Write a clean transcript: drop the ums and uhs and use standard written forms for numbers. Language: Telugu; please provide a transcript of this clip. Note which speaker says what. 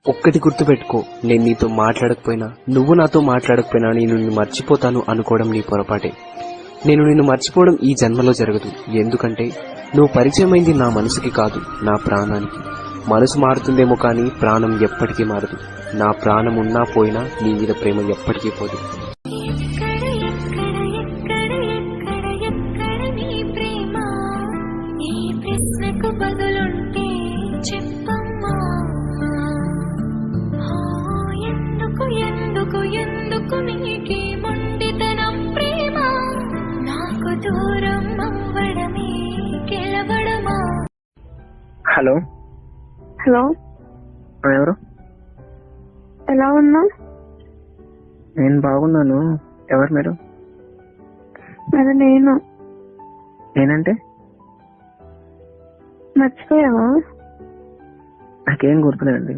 Speaker 1: ఒక్కటి గుర్తుపెట్టుకో, నేను నీతో మాట్లాడకపోయినా, నువ్వు నాతో మాట్లాడకపోయినా నేను నిన్ను మర్చిపోతాను అనుకోవడం నీ పొరపాటే. నేను నిన్ను మర్చిపోవడం ఈ జన్మలో జరగదు. ఎందుకంటే నువ్వు పరిచయమైంది నా మనసుకి కాదు, నా ప్రాణానికి. మనసు మారుతుందేమో కానీ ప్రాణం ఎప్పటికీ మారదు. నా ప్రాణం ఉన్నా పోయినా నీ మీద ప్రేమ ఎప్పటికీ పోదు.
Speaker 2: హలో
Speaker 3: హలో,
Speaker 2: ఎవరు?
Speaker 3: ఎలా ఉన్నా?
Speaker 2: నేను బాగున్నాను. ఎవరు మీరు?
Speaker 3: అది నేను.
Speaker 2: నేనంటే
Speaker 3: మర్చిపోయావా?
Speaker 2: నాకేం గుర్తులేదండి.